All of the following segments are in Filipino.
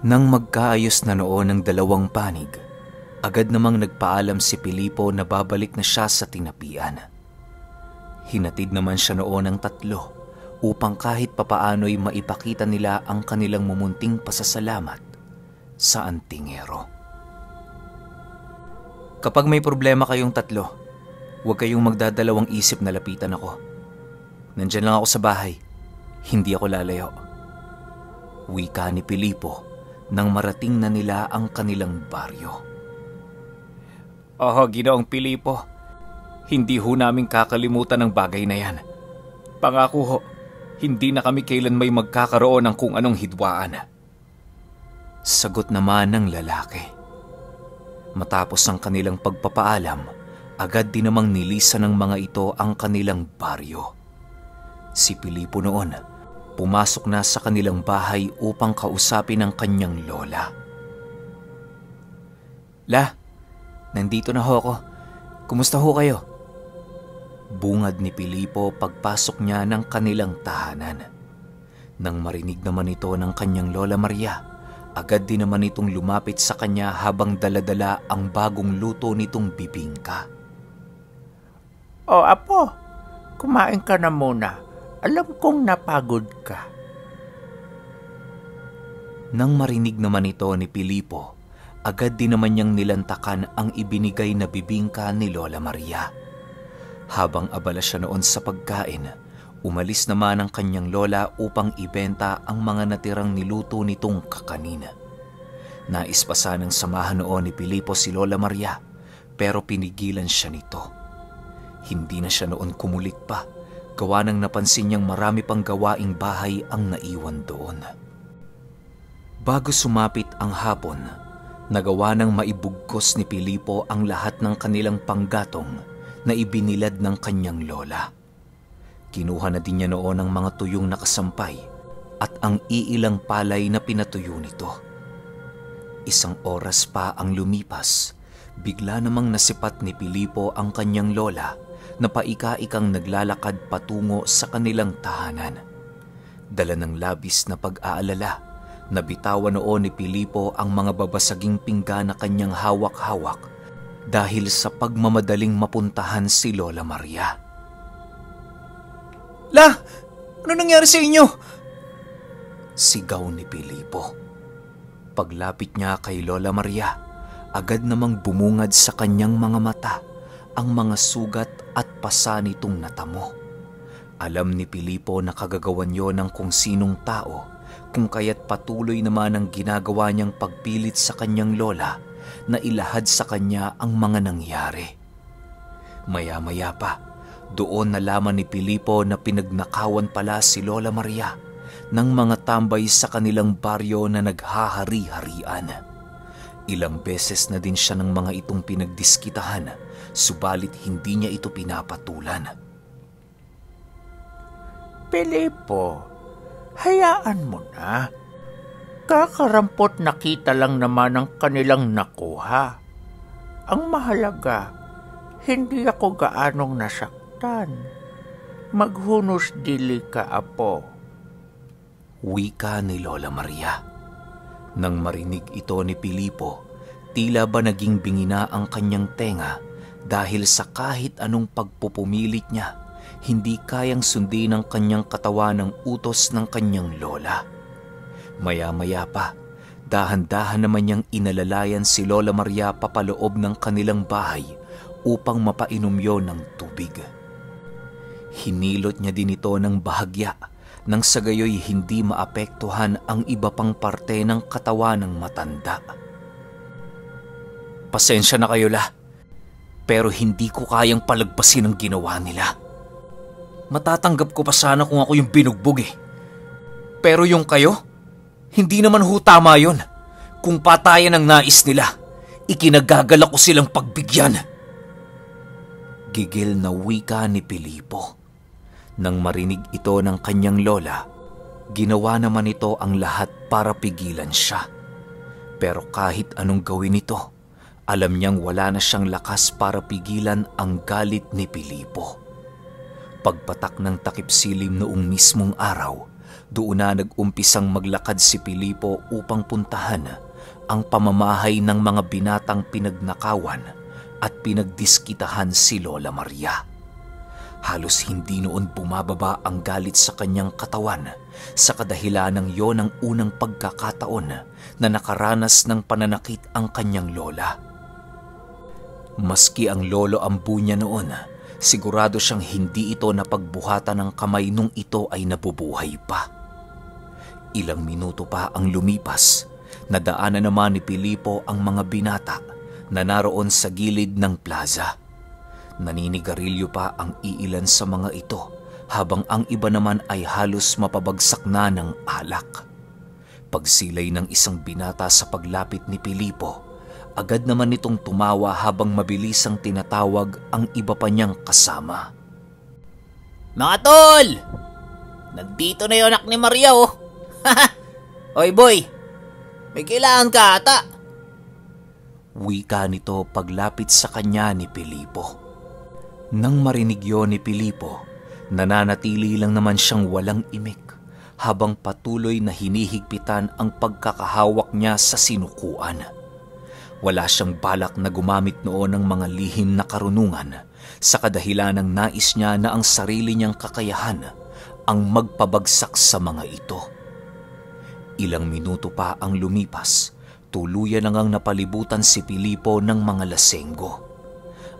Nang magkaayos na noon ang dalawang panig, agad namang nagpaalam si Pilipo na babalik na siya sa tinapian. Hinatid naman siya noon ng tatlo upang kahit papaano'y maipakita nila ang kanilang mumunting pasasalamat sa antingero. Kapag may problema kayong tatlo, huwag kayong magdadalawang isip na lapitan ako. Nandyan lang ako sa bahay, hindi ako lalayo. Wika ni Pilipo nang marating na nila ang kanilang baryo. Oh, Ginoong Pilipo, hindi ho namin kakalimutan ang bagay na yan. Pangako ho, hindi na kami kailan may magkakaroon ng kung anong hidwaan. Sagot naman ng lalaki. Matapos ang kanilang pagpapaalam, agad din namang nilisan ng mga ito ang kanilang baryo. Si Pilipo noon, pumasok na sa kanilang bahay upang kausapin ang kanyang lola. La, nandito na ho ako. Kumusta ho kayo? Bungad ni Pilipo pagpasok niya ng kanilang tahanan. Nang marinig naman ito ng kanyang Lola Maria, agad din naman itong lumapit sa kanya habang daladala ang bagong luto nitong bibingka. O apo, kumain ka na muna. Alam kong napagod ka. Nang marinig naman ito ni Pilipo, agad din naman niyang nilantakan ang ibinigay na bibingka ni Lola Maria. Habang abala siya noon sa pagkain, umalis naman ang kanyang lola upang ibenta ang mga natirang niluto nitong kakanin. Nais pa sanang samahan noon ni Pilipo si Lola Maria, pero pinigilan siya nito. Hindi na siya noon kumulit pa, gawa nang napansin niyang marami pang gawaing bahay ang naiwan doon. Bago sumapit ang hapon, nagawa nang maibugkos ni Pilipo ang lahat ng kanilang panggatong na ibinilad ng kanyang lola. Kinuha na din niya noon ang mga tuyong nakasampay at ang iilang palay na pinatuyo nito. Isang oras pa ang lumipas, bigla namang nasipat ni Pilipo ang kanyang lola na paika-ikang naglalakad patungo sa kanilang tahanan. Dala ng labis na pag-aalala, nabitawan noon ni Pilipo ang mga babasaging pinggan na kanyang hawak-hawak dahil sa pagmamadaling mapuntahan si Lola Maria. La! Ano nangyari sa inyo? Sigaw ni Pilipo. Paglapit niya kay Lola Maria, agad namang bumungad sa kanyang mga mata ang mga sugat at pasa nitong natamo. Alam ni Pilipo na kagagawan yon ng kung sinong tao, kung kaya't patuloy naman ang ginagawa niyang pagpilit sa kanyang lola na ilahad sa kanya ang mga nangyari. Maya-maya pa, doon nalaman ni Pilipo na pinagnakawan pala si Lola Maria ng mga tambay sa kanilang baryo na naghahari-harian. Ilang beses na din siya ng mga itong pinagdiskitahan, subalit hindi niya ito pinapatulan. Pilipo, hayaan mo na. Kakarampot nakita lang naman ang kanilang nakuha. Ang mahalaga, hindi ako gaanong nasaktan. Maghunos dili ka, apo. Wika ni Lola Maria. Nang marinig ito ni Pilipo, tila ba naging bingina ang kanyang tenga dahil sa kahit anong pagpupumilit niya, hindi kayang sundin ang kanyang katawan ng utos ng kanyang lola. Maya-maya pa, dahan-dahan naman niyang inalalayan si Lola Maria papaloob ng kanilang bahay upang mapainom yon ng tubig. Hinilot niya din ito ng bahagya nang sa gayoy hindi maapektuhan ang iba pang parte ng katawan ng matanda. Pasensya na kayo, La, pero hindi ko kayang palagpasin ang ginawa nila. Matatanggap ko pa sana kung ako yung binugbog eh. Pero yung kayo, hindi naman ho tama yun. Kung patayan ang nais nila, ikinagagalak ko silang pagbigyan. Gigil na wika ni Pilipo. Nang marinig ito ng kanyang lola, ginawa naman ito ang lahat para pigilan siya. Pero kahit anong gawin ito, alam niyang wala na siyang lakas para pigilan ang galit ni Pilipo. Pagpatak ng takip silim noong mismong araw, Doon na nag-umpisang maglakad si Pilipo upang puntahan ang pamamahay ng mga binatang pinagnakawan at pinagdiskitahan si Lola Maria. Halos hindi noon bumababa ang galit sa kanyang katawan sa kadahilanang yon ang unang pagkakataon na nakaranas ng pananakit ang kanyang lola. Maski ang lolo ambu niya noon, sigurado siyang hindi ito napagbuhatan ng kamay nung ito ay nabubuhay pa. Ilang minuto pa ang lumipas, nadaanan naman ni Pilipo ang mga binata na naroon sa gilid ng plaza. Naninigarilyo pa ang iilan sa mga ito habang ang iba naman ay halos mapabagsak na ng alak. Pagsilay ng isang binata sa paglapit ni Pilipo, agad naman nitong tumawa habang mabilisang tinatawag ang iba pa niyang kasama. Mga tol! Nandito na yung anak ni Maria oh! Oy boy! May kailangan ka ata! Wika nito paglapit sa kanya ni Pilipo. Nang marinig yon ni Pilipo, nananatili lang naman siyang walang imik habang patuloy na hinihigpitan ang pagkakahawak niya sa sinukuan. Wala siyang balak na gumamit noon ng mga lihim na karunungan sa kadahilanang nais niya na ang sarili niyang kakayahan ang magpabagsak sa mga ito. Ilang minuto pa ang lumipas, tuluyan na ngang napalibutan si Pilipo ng mga lasenggo.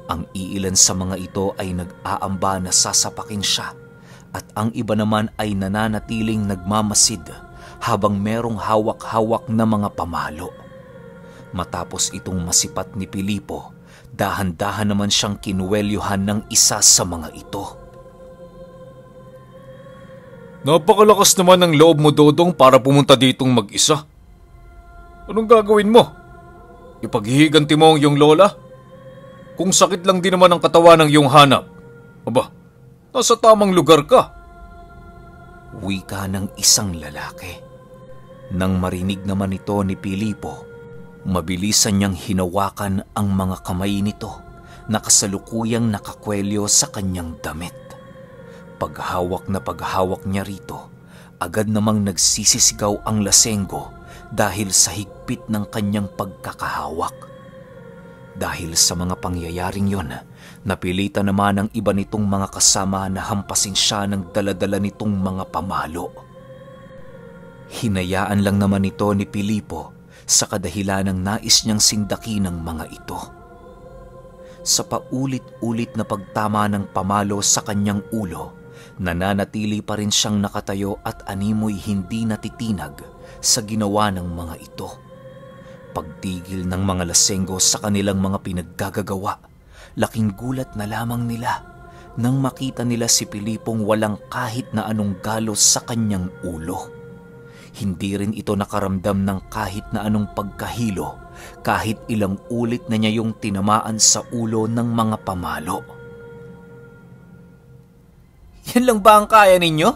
Ang iilan sa mga ito ay nag-aamba na sasapakin siya at ang iba naman ay nananatiling nagmamasid habang merong hawak-hawak na mga pamalo. Matapos itong masipat ni Pilipo, dahan-dahan naman siyang kinuwelyuhan ng isa sa mga ito. Napakalakas naman ng loob mo, Dodong, para pumunta ditong mag-isa. Anong gagawin mo? Ipaghihiganti mo ang iyong lola? Kung sakit lang din naman ang katawan ng iyong hanap, aba, nasa tamang lugar ka. Wika ng isang lalaki. Nang marinig naman ito ni Pilipo, mabilisan niyang hinawakan ang mga kamay nito na kasalukuyang nakakwelyo sa kanyang damit. Paghawak na paghawak niya rito, agad namang nagsisisigaw ang lasenggo dahil sa higpit ng kanyang pagkakahawak. Dahil sa mga pangyayaring yon, napilitan naman ang iba nitong mga kasama na hampasin siya ng daladala nitong mga pamalo. Hinayaan lang naman ito ni Pilipo sa kadahilanang nais niyang sindakin ng mga ito. Sa paulit-ulit na pagtama ng pamalo sa kanyang ulo, nananatili pa rin siyang nakatayo at animoy hindi natitinag sa ginawa ng mga ito. Pagtigil ng mga lasenggo sa kanilang mga pinaggagagawa, laking gulat na lamang nila nang makita nila si Pilipong walang kahit na anong galos sa kanyang ulo. Hindi rin ito nakaramdam ng kahit na anong pagkahilo kahit ilang ulit na niya yung tinamaan sa ulo ng mga pamalo. Yan lang ba ang kaya ninyo?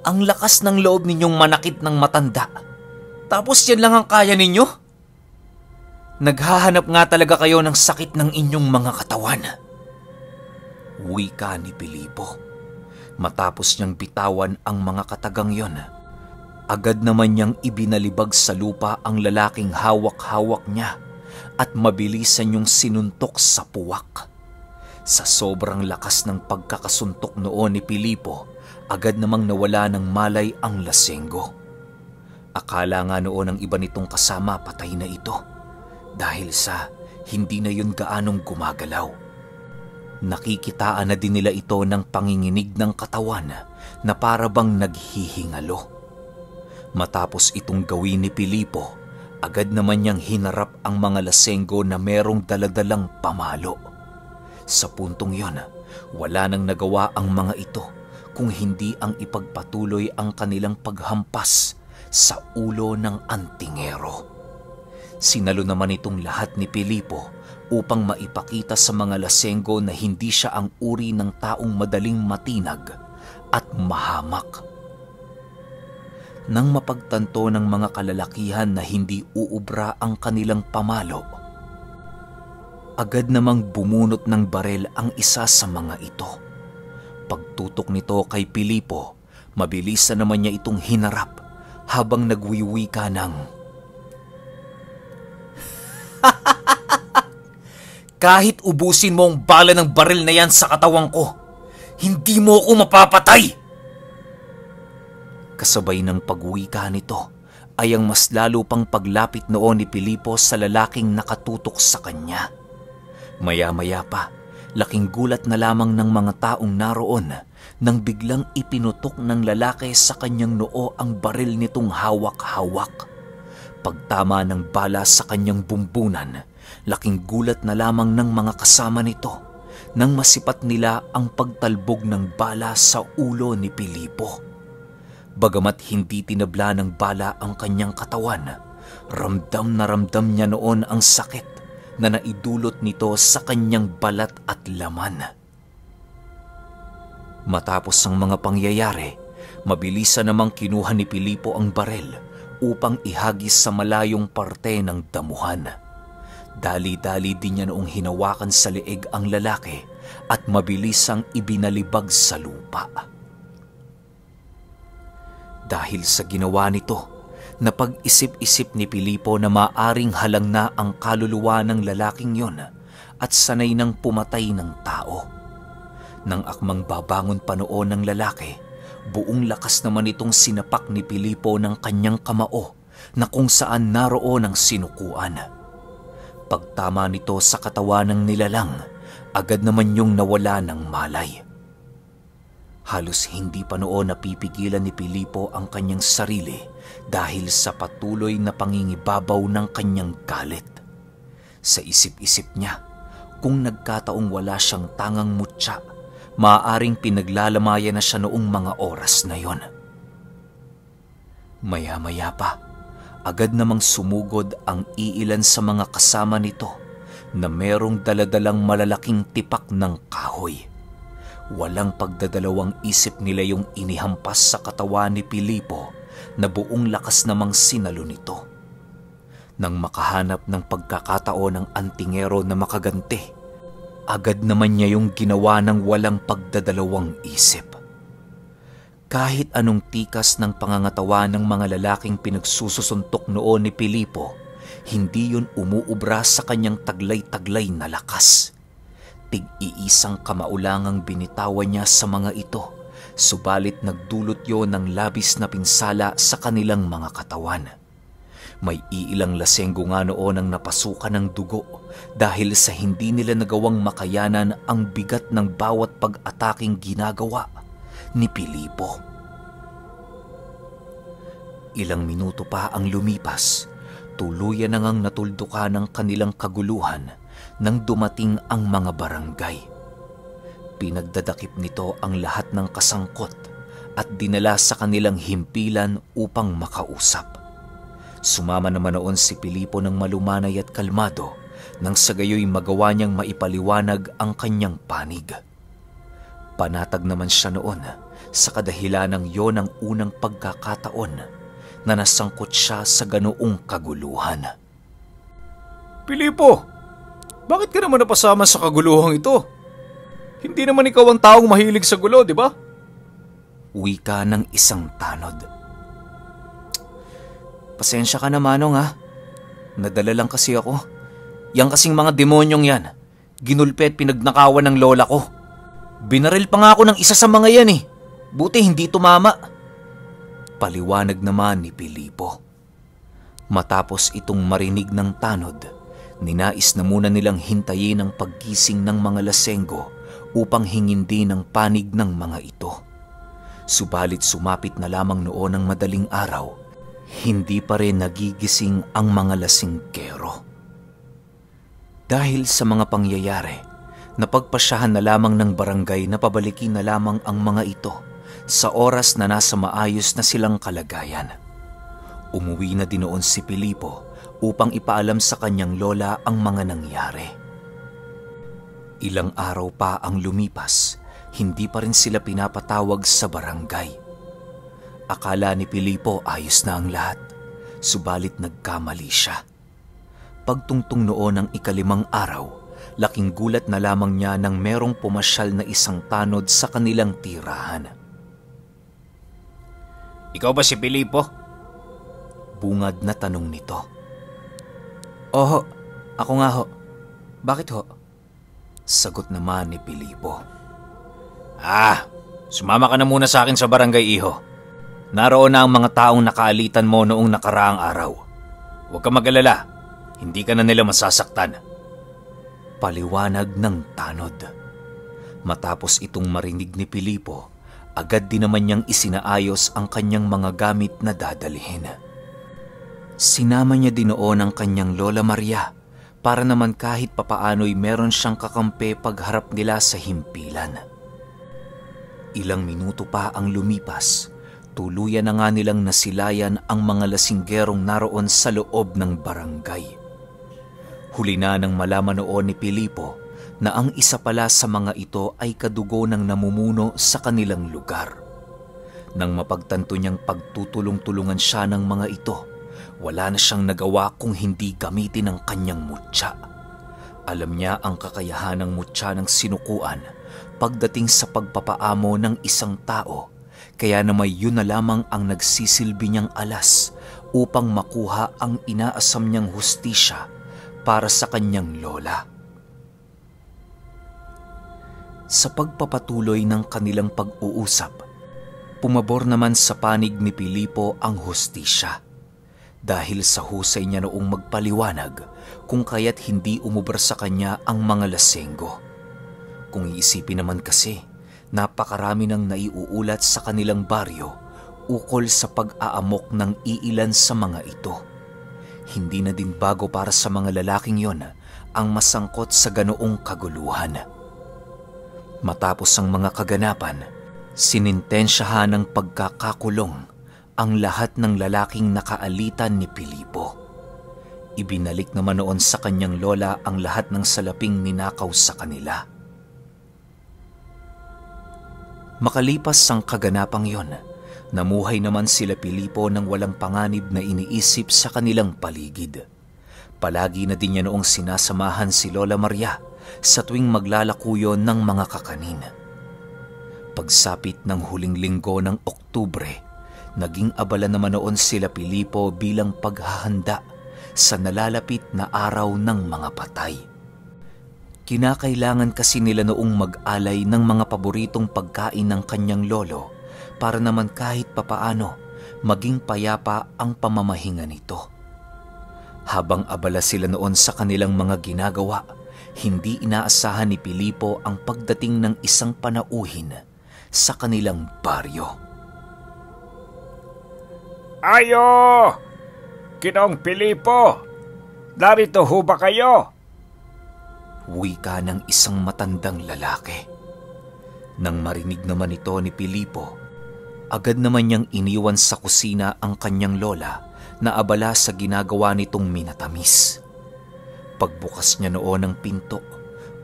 Ang lakas ng loob ninyong manakit ng matanda. Tapos yan lang ang kaya ninyo? Naghahanap nga talaga kayo ng sakit ng inyong mga katawan. Wika ni Pilipo. Matapos niyang bitawan ang mga katagang yon, agad naman niyang ibinalibag sa lupa ang lalaking hawak-hawak niya at mabilisan niyong sinuntok sa puwak. Sa sobrang lakas ng pagkakasuntok noon ni Pilipo, agad namang nawala ng malay ang lasenggo. Akala nga noon ang iba nitong kasama patay na ito dahil sa hindi na yun gaanong gumagalaw. Nakikitaan na din nila ito ng panginginig ng katawan na para bang naghihingalo. Matapos itong gawin ni Pilipo, agad naman niyang hinarap ang mga lasenggo na merong daladalang pamalo. Sa puntong yon, wala nang nagawa ang mga ito kung hindi ang ipagpatuloy ang kanilang paghampas sa ulo ng antingero. Sinalo naman itong lahat ni Pilipo upang maipakita sa mga lasenggo na hindi siya ang uri ng taong madaling matinag at mahamak. Nang mapagtanto ng mga kalalakihan na hindi uubra ang kanilang pamalo, agad namang bumunot ng barel ang isa sa mga ito. Pagtutok nito kay Pilipo, Mabilisan naman niya itong hinarap habang nagwiwika ng, "Kahit ubusin mo ang bala ng baril na yan sa katawan ko, hindi mo ako mapapatay!" Kasabay ng pagwika nito ay ang mas lalo pang paglapit noon ni Pilipo sa lalaking nakatutok sa kanya. Maya-maya pa, laking gulat na lamang ng mga taong naroon nang biglang ipinutok ng lalaki sa kanyang noo ang baril nitong hawak-hawak. Pagtama ng bala sa kanyang bumbunan, laking gulat na lamang ng mga kasama nito nang masipat nila ang pagtalbog ng bala sa ulo ni Pilipo. Bagamat hindi tinabla ng bala ang kanyang katawan, ramdam na ramdam niya noon ang sakit na naidulot nito sa kanyang balat at laman. Matapos ang mga pangyayari, mabilisan namang kinuha ni Pilipo ang baril upang ihagis sa malayong parte ng damuhan. Dali-dali din niya noong hinawakan sa leeg ang lalaki at mabilisang ibinalibag sa lupa. Dahil sa ginawa nito, napag-isip-isip ni Pilipo na maaring halang na ang kaluluwa ng lalaking yon at sanay nang pumatay ng tao. Nang akmang babangon pa noon ng lalaki, buong lakas naman itong sinapak ni Pilipo ng kanyang kamao na kung saan naroon ang sinukuan. Pagtama nito sa katawan ng nilalang, agad naman yung nawala ng malay. Halos hindi pa noon napipigilan ni Pilipo ang kanyang sarili dahil sa patuloy na pangingibabaw ng kanyang galit. Sa isip-isip niya, kung nagkataong wala siyang tangang mutya, maaaring pinaglalamayan na siya noong mga oras na yon. Maya-maya pa, agad namang sumugod ang iilan sa mga kasama nito na merong daladalang malalaking tipak ng kahoy. Walang pagdadalawang isip nila yung inihampas sa katawan ni Pilipo na buong lakas namang sinalo nito. Nang makahanap ng pagkakataon ng antingero na makaganti, agad naman niya yung ginawa ng walang pagdadalawang isip. Kahit anong tikas ng pangangatawa ng mga lalaking pinagsususuntok noon ni Pilipo, hindi yun umuubra sa kanyang taglay-taglay na lakas. Tig-iisang kamaulangang binitawan niya sa mga ito, subalit nagdulot yon ng labis na pinsala sa kanilang mga katawan. May iilang lasenggo nga noon ang napasukan ng dugo dahil sa hindi nila nagawang makayanan ang bigat ng bawat pag-ataking ginagawa ni Pilipo. Ilang minuto pa ang lumipas, tuluyan na ngang natuldukan ng kanilang kaguluhan nang dumating ang mga barangay. Pinagdadakip nito ang lahat ng kasangkot at dinala sa kanilang himpilan upang makausap. Sumama naman noon si Pilipo ng malumanay at kalmado nang sa gayoy magawa niyang maipaliwanag ang kanyang panig. Panatag naman siya noon sa kadahilanang yon ang unang pagkakataon na nasangkot siya sa ganoong kaguluhan. "Pilipo, bakit ka naman napasama sa kaguluhang ito? Hindi naman ikaw ang taong mahilig sa gulo, di ba?" Wika ng isang tanod. "Pasensya ka na, Manong, ha. Nadala lang kasi ako. Yang kasing mga demonyong yan, ginulpe at pinagnakawan ng lola ko. Binaril pa nga ako ng isa sa mga yan eh. Buti hindi tumama." Paliwanag naman ni Pilipo. Matapos itong marinig ng tanod, ninais na muna nilang hintayin ang paggising ng mga lasenggo upang hingin din ang panig ng mga ito. Subalit sumapit na lamang noon ang madaling araw, hindi pa rin nagigising ang mga lasingkero. Dahil sa mga pangyayari, napagpasyahan na lamang ng barangay na pabalikin na lamang ang mga ito sa oras na nasa maayos na silang kalagayan. Umuwi na din noon si Pilipo upang ipaalam sa kanyang lola ang mga nangyari. Ilang araw pa ang lumipas, hindi pa rin sila pinapatawag sa barangay. Akala ni Pilipo ayos na ang lahat, subalit nagkamali siya. Pagtungtong noon ng ika-5 araw, laking gulat na lamang niya nang merong pumasyal na isang tanod sa kanilang tirahan. Ikaw ba si Pilipo? Bungad na tanong nito. Oho, ako nga ho. Bakit ho? Sagot naman ni Pilipo. Sumama ka na muna sa akin sa barangay, iho. Naroon na ang mga taong nakaalitan mo noong nakaraang araw. Huwag ka mag-alala, hindi ka na nila masasaktan. Paliwanag ng tanod. Matapos itong marinig ni Pilipo, agad din naman niyang isinaayos ang kanyang mga gamit na dadalhin. Sinama niya din noon ang kanyang Lola Maria para naman kahit papaano'y meron siyang kakampi pagharap nila sa himpilan. Ilang minuto pa ang lumipas, tuluyan na nga nilang nasilayan ang mga lasinggerong naroon sa loob ng barangay. Huli na nang malaman noon ni Pilipo na ang isa pala sa mga ito ay kadugo ng namumuno sa kanilang lugar. Nang mapagtanto niyang pagtutulong-tulungan siya ng mga ito, wala na siyang nagawa kung hindi gamitin ang kanyang mutya. Alam niya ang kakayahan ng mutya ng sinukuan pagdating sa pagpapaamo ng isang tao, kaya naman yun na lamang ang nagsisilbi niyang alas upang makuha ang inaasam niyang hustisya para sa kanyang lola. Sa pagpapatuloy ng kanilang pag-uusap, pumabor naman sa panig ni Pilipo ang hustisya dahil sa husay niya noong magpaliwanag kung kaya't hindi umubra sa kanya ang mga lasenggo. Kung iisipin naman kasi, napakarami nang naiuulat sa kanilang baryo ukol sa pag-aamok ng iilan sa mga ito. Hindi na din bago para sa mga lalaking yon ang masangkot sa ganoong kaguluhan. Matapos ang mga kaganapan, sinintensyahan ng pagkakakulong ang lahat ng lalaking nakaalitan ni Pilipo. Ibinalik naman noon sa kanyang lola ang lahat ng salaping ninakaw sa kanila. Makalipas ang kaganapang yon, namuhay naman sila Pilipo ng walang panganib na iniisip sa kanilang paligid. Palagi na din niya noong sinasamahan si Lola Maria sa tuwing maglalakuyo ng mga kakanin. Pagsapit ng huling linggo ng Oktubre, naging abala naman noon sila Pilipo bilang paghahanda sa nalalapit na araw ng mga patay. Kinakailangan kasi nila noong mag-alay ng mga paboritong pagkain ng kanyang lolo para naman kahit papaano maging payapa ang pamamahinga nito. Habang abala sila noon sa kanilang mga ginagawa, hindi inaasahan ni Pilipo ang pagdating ng isang panauhin sa kanilang baryo. Ayo! Ginoong Pilipo! Narito ho ba kayo? Wika ng isang matandang lalaki. Nang marinig naman ito ni Pilipo, agad naman niyang iniwan sa kusina ang kanyang lola na abala sa ginagawa nitong minatamis. Pagbukas niya noon ng pinto,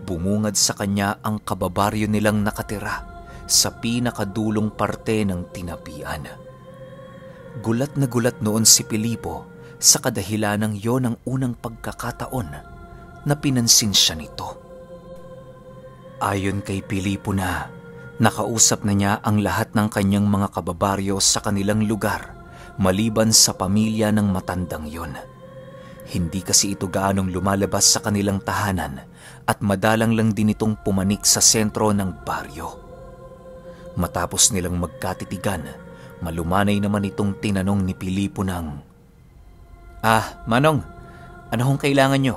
bumungad sa kanya ang kababaryo nilang nakatira sa pinakadulong parte ng tinapian. Gulat na gulat noon si Pilipo sa kadahilanang yon ang unang pagkakataon na pinansin siya nito. Ayon kay Pilipo na nakausap na niya ang lahat ng kanyang mga kababaryo sa kanilang lugar maliban sa pamilya ng matandang yon. Hindi kasi ito gaanong lumalabas sa kanilang tahanan at madalang lang din itong pumanik sa sentro ng baryo. Matapos nilang magkatitigan, malumanay naman itong tinanong ni Pilipo ng, Manong, ano hong kailangan nyo?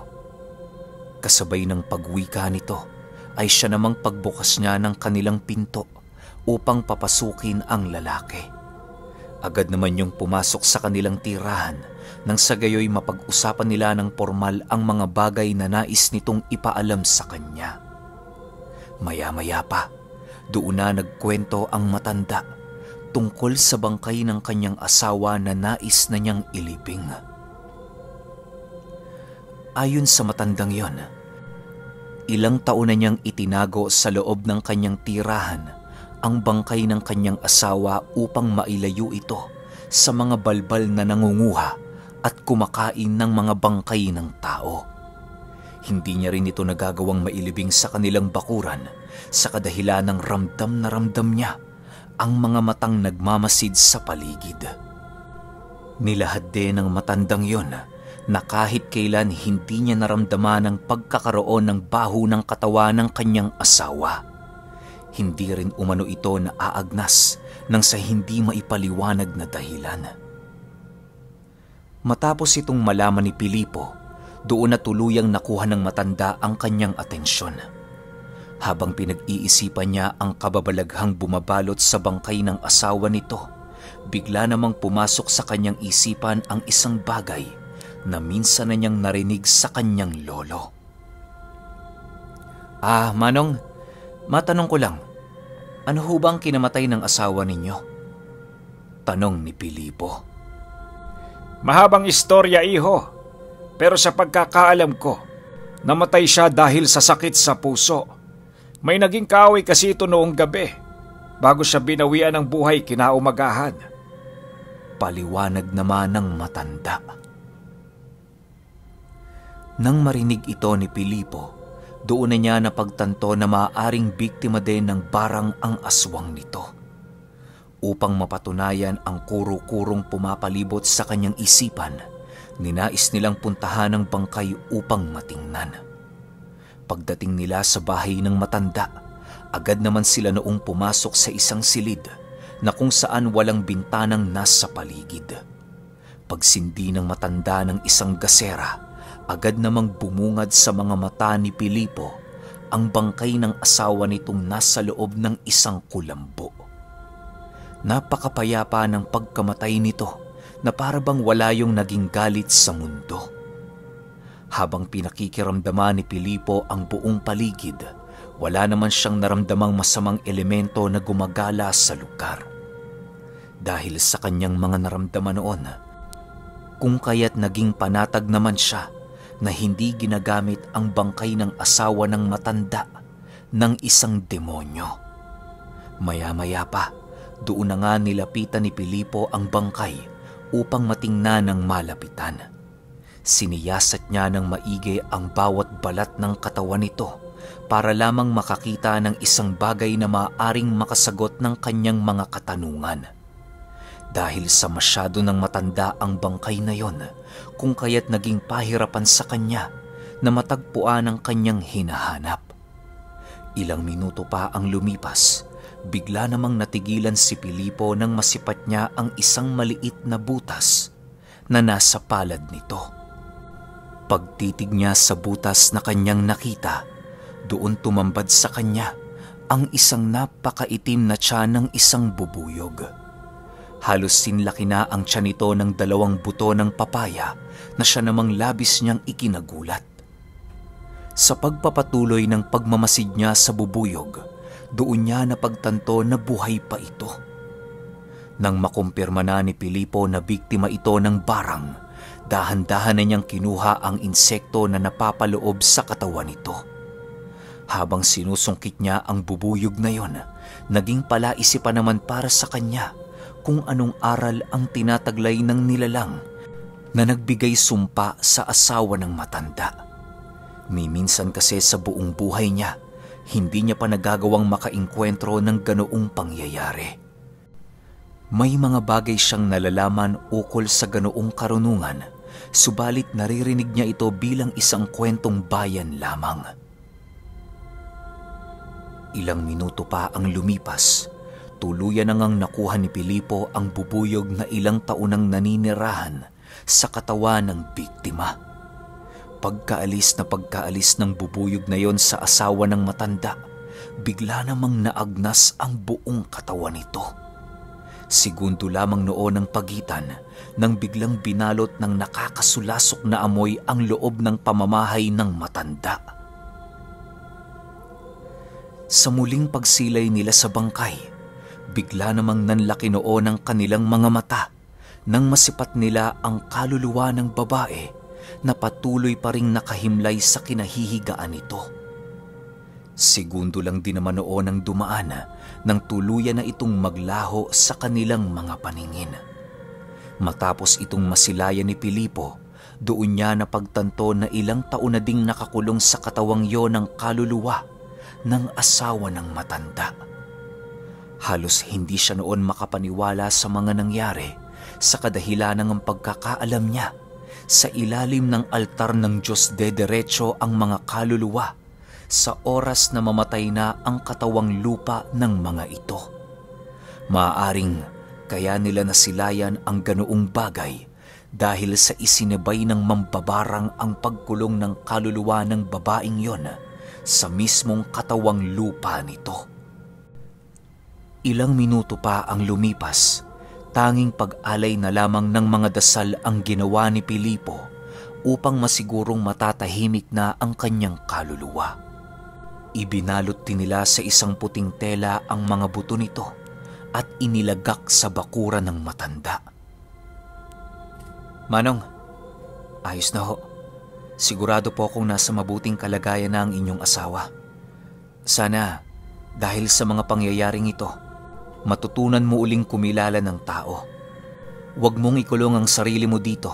Kasabay ng pagwika nito ay siya namang pagbukas niya ng kanilang pinto upang papasukin ang lalaki. Agad naman yung pumasok sa kanilang tirahan nang sa gayoy mapag-usapan nila ng formal ang mga bagay na nais nitong ipaalam sa kanya. Maya-maya pa, doon na nagkwento ang matanda tungkol sa bangkay ng kanyang asawa na nais na niyang ilibing. Ayon sa matandang yon, ilang taon na niyang itinago sa loob ng kanyang tirahan ang bangkay ng kanyang asawa upang mailayo ito sa mga balbal na nangunguha at kumakain ng mga bangkay ng tao. Hindi niya rin ito nagagawang mailibing sa kanilang bakuran sa kadahilan ng ramdam na ramdam niya ang mga matang nagmamasid sa paligid. Nilahad din ng matandang yon na kahit kailan hindi niya naramdaman ang pagkakaroon ng baho ng katawan ng kanyang asawa. Hindi rin umano ito naaagnas nang sa hindi maipaliwanag na dahilan. Matapos itong malaman ni Pilipo, doon na tuluyang nakuha ng matanda ang kanyang atensyon. Habang pinag-iisipan niya ang kababalaghang bumabalot sa bangkay ng asawa nito, bigla namang pumasok sa kanyang isipan ang isang bagay na minsan na niyang narinig sa kanyang lolo. Manong, matanong ko lang, ano ho bang kinamatay ng asawa ninyo? Tanong ni Pilipo. Mahabang istorya, iho. Pero sa pagkakaalam ko, namatay siya dahil sa sakit sa puso. May naging kaaway kasi ito noong gabi, bago siya binawian ng buhay kinaumagahan. Paliwanag naman ng matanda. Nang marinig ito ni Pilipo, doon na niya napagtanto na maaaring biktima din ng barang ang aswang nito. Upang mapatunayan ang kuro-kurong pumapalibot sa kanyang isipan, ninais nilang puntahan ang bangkay upang matingnan. Pagdating nila sa bahay ng matanda, agad naman sila noong pumasok sa isang silid na kung saan walang bintanang nasa paligid. Pagsindi ng matanda ng isang gasera, agad namang bumungad sa mga mata ni Pilipo ang bangkay ng asawa nitong nasa loob ng isang kulambo. Napakapayapa ng pagkamatay nito na para bang wala yung naging galit sa mundo. Habang pinakikiramdaman ni Pilipo ang buong paligid, wala naman siyang naramdamang masamang elemento na gumagala sa lugar. Dahil sa kanyang mga naramdaman noon, kung kaya't naging panatag naman siya na hindi ginagamit ang bangkay ng asawa ng matanda ng isang demonyo. Maya-maya pa, doon na nga nilapitan ni Pilipo ang bangkay upang matingnan ng malapitan. Siniyasat niya ng maigi ang bawat balat ng katawan nito para lamang makakita ng isang bagay na maaaring makasagot ng kanyang mga katanungan. Dahil sa masyado ng matanda ang bangkay na yon, kung kaya't naging pahirapan sa kanya na matagpuan ang kanyang hinahanap. Ilang minuto pa ang lumipas, bigla namang natigilan si Pilipo nang masipat niya ang isang maliit na butas na nasa palad nito. Pagtitig niya sa butas na kanyang nakita, doon tumambad sa kanya ang isang napakaitim na tiyan ng isang bubuyog. Halos sinlaki na ang tiyan nito ng 2 buto ng papaya na siya namang labis niyang ikinagulat. Sa pagpapatuloy ng pagmamasid niya sa bubuyog, doon niya napagtanto na buhay pa ito. Nang makumpirma na ni Pilipo na biktima ito ng barang, dahan-dahan na niyang kinuha ang insekto na napapaloob sa katawan nito. Habang sinusungkit niya ang bubuyog na yon, naging palaisipan naman para sa kanya kung anong aral ang tinataglay ng nilalang na nagbigay sumpa sa asawa ng matanda. Ni minsan kasi sa buong buhay niya, hindi niya pa nagagawang makainkwentro ng ganoong pangyayari. May mga bagay siyang nalalaman ukol sa ganoong karunungan, subalit naririnig niya ito bilang isang kwentong bayan lamang. Ilang minuto pa ang lumipas, tuluyan na ngang nakuha ni Pilipo ang bubuyog na ilang taon nang naninirahan sa katawan ng biktima. Pagkaalis ng bubuyog na yon sa asawa ng matanda, bigla namang naagnas ang buong katawan nito. Segundo lamang noon ang pagitan nang biglang binalot ng nakakasulasok na amoy ang loob ng pamamahay ng matanda. Sa muling pagsilay nila sa bangkay, bigla namang nanlaki noon ang kanilang mga mata nang masipat nila ang kaluluwa ng babae na patuloy pa ring nakahimlay sa kinahihigaan nito. Segundo lang din naman noon ang dumaan nang tuluyan na itong maglaho sa kanilang mga paningin. Matapos itong masilayan ni Pilipo, doon niya napagtanto na ilang taon na ding nakakulong sa katawang yon ng kaluluwa ng asawa ng matanda. Halos hindi siya noon makapaniwala sa mga nangyari sa kadahilanang ang pagkakaalam niya sa ilalim ng altar ng Diyos dederecho ang mga kaluluwa sa oras na mamatay na ang katawang lupa ng mga ito. Maaaring kaya nila nasilayan ang ganoong bagay dahil sa isinibay ng mambabarang ang pagkulong ng kaluluwa ng babaeng yon sa mismong katawang lupa nito. Ilang minuto pa ang lumipas, tanging pag-alay na lamang ng mga dasal ang ginawa ni Pilipo upang masigurong matatahimik na ang kanyang kaluluwa. Ibinalot din nila sa isang puting tela ang mga buto nito at inilagak sa bakuran ng matanda. Manong, ayos na ho. Sigurado po akong nasa mabuting kalagayan na ang inyong asawa. Sana, dahil sa mga pangyayaring ito, matutunan mo uling kumilala ng tao. Huwag mong ikulong ang sarili mo dito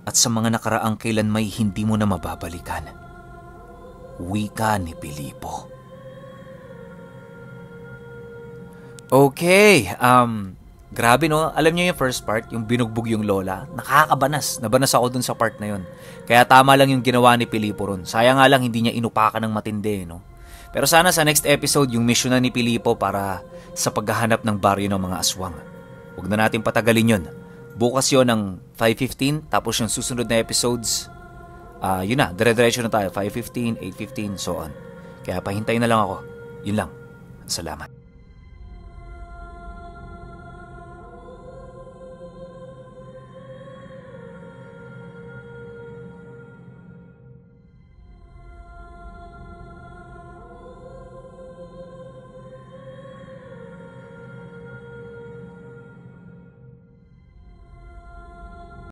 at sa mga nakaraang kailan may hindi mo na mababalikan. Wika ni Pilipo. Okay, grabe no. Alam niyo yung first part, yung binugbog yung lola, nakakabanas. Nabanas ako dun sa part na yun. Kaya tama lang yung ginawa ni Pilipo ron. Sayang nga lang hindi niya inupakan ng matindi, no? Pero sana sa next episode, yung mission na ni Pilipo para sa paghahanap ng baryo ng mga aswang. Huwag na natin patagalin yun. Bukas yun ng 5:15, tapos yung susunod na episodes, yun na, dire-diretso na tayo, 5:15, 8:15, so on. Kaya pahintayin na lang ako. Yun lang. Salamat.